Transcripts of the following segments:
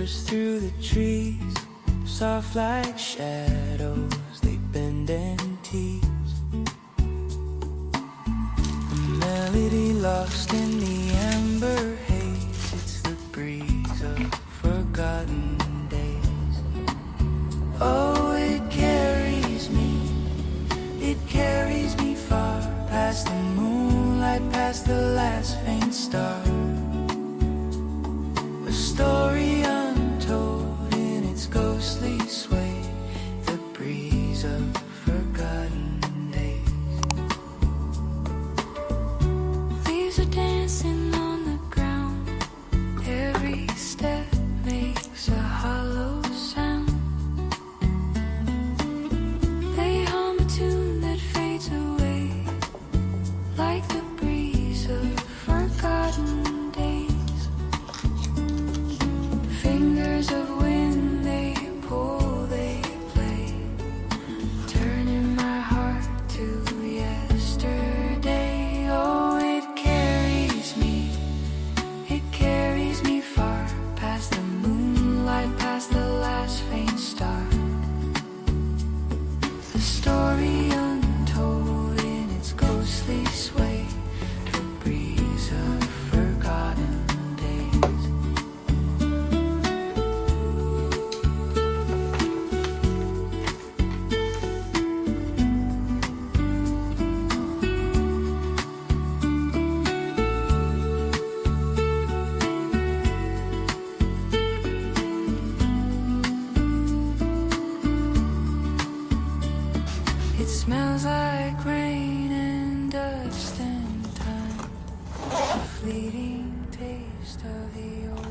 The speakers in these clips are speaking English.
whispers through the trees, soft like shadows, they bend and tease. A melody lost in the amber haze, it's the breeze of forgotten days. Oh, it carries me far past the moonlight, past the last faint star. A story untold in its ghostly sway, the breeze of forgotten days. Leaves are dancing on the ground, every step makes a hollow sound. They hum a tune that fades away, like the breeze of forgotten days. Fingers of wind, they pull, they play, turning my heart to yesterday. Oh, it carries me far past the moonlight, past the last faint star. The story untold in its ghostly sway, the breeze of forgotten days. It smells like rain and dust and time, a fleeting taste of the old.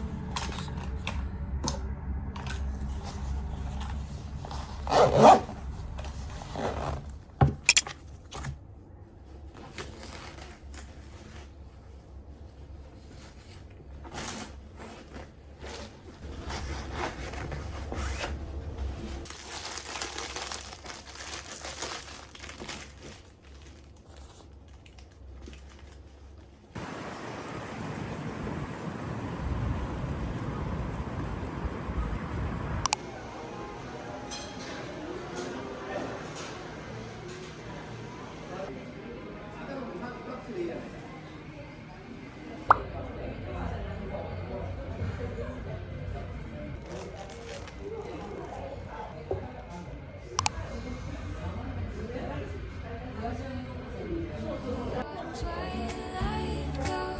Twilight glow,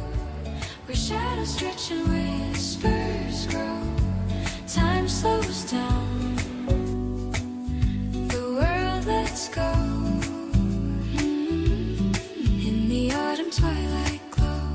where shadows stretch and whispers grow. Time slows down, the world lets go. In the autumn twilight glow,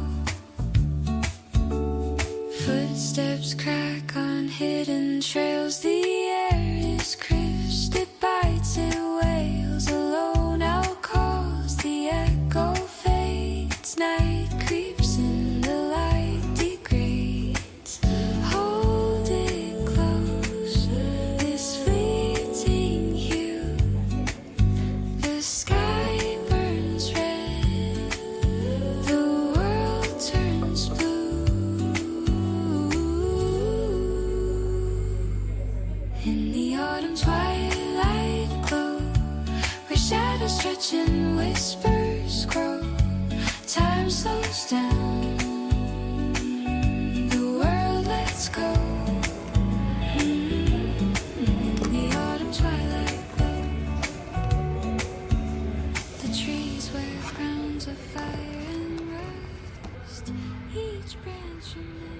footsteps crack on hidden trails. The air is crisp, it bites, it wails. A lone owl calls, the echo fades. Night creeps in, the light degrades. Hold it close, this fleeting hue. The sky burns red, the world turns blue. In the autumn twilight glow, where shadows stretch and whispers grow. Time slows down, the world lets go. In the autumn twilight glow, the trees wear crowns of fire and rust, each branch remembers.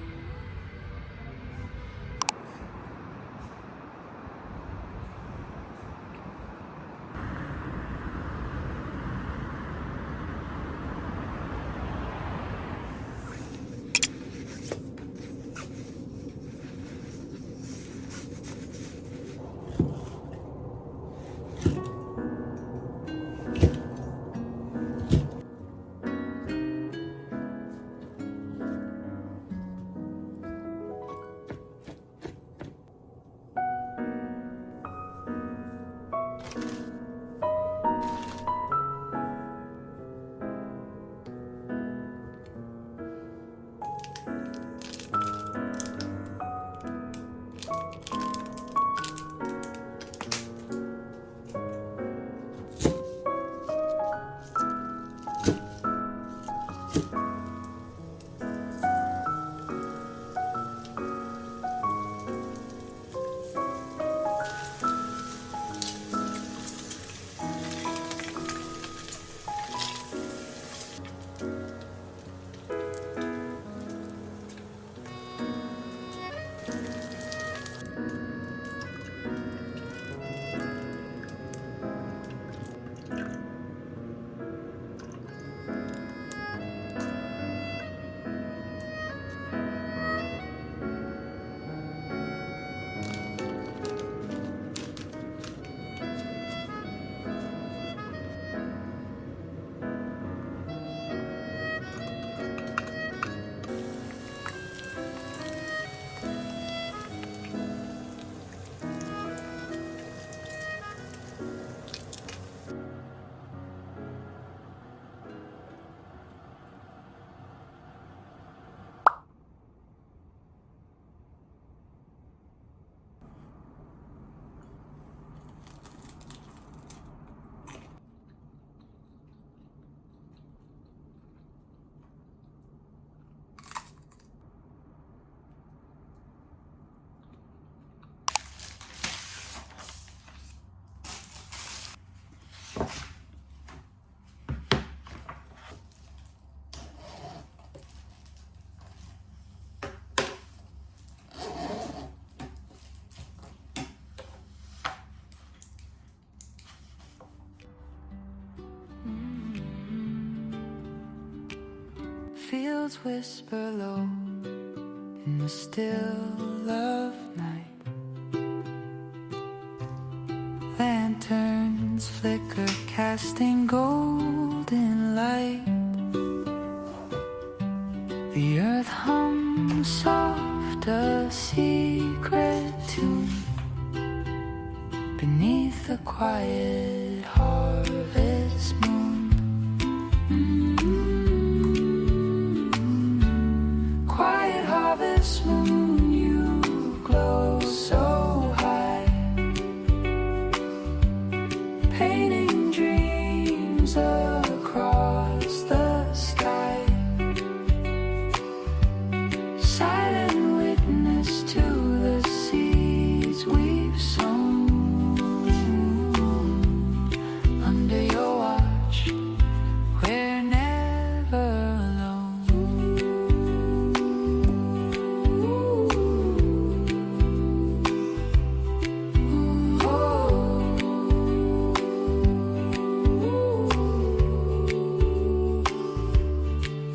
fields whisper low in the still of night. Lanterns flicker, casting golden light. The earth hums soft, a secret tune beneath the quiet harvest moon. Quiet harvest moon, you glow so high, painting dreams across the sky. Silent witness to the seeds we've sown. Under your watch, we're never alone.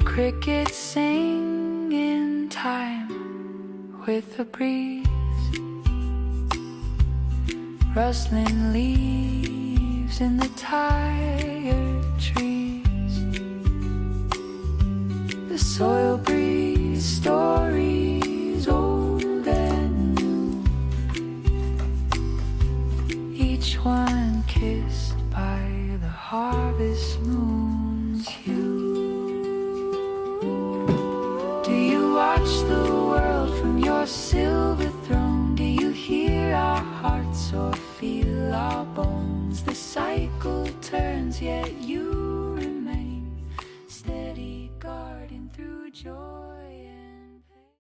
Crickets sing in time with the breeze, rustling leaves in the tired trees. The soil breathes stories old and new, each one kissed by the harvest moon's hue. Do you watch the world from your city?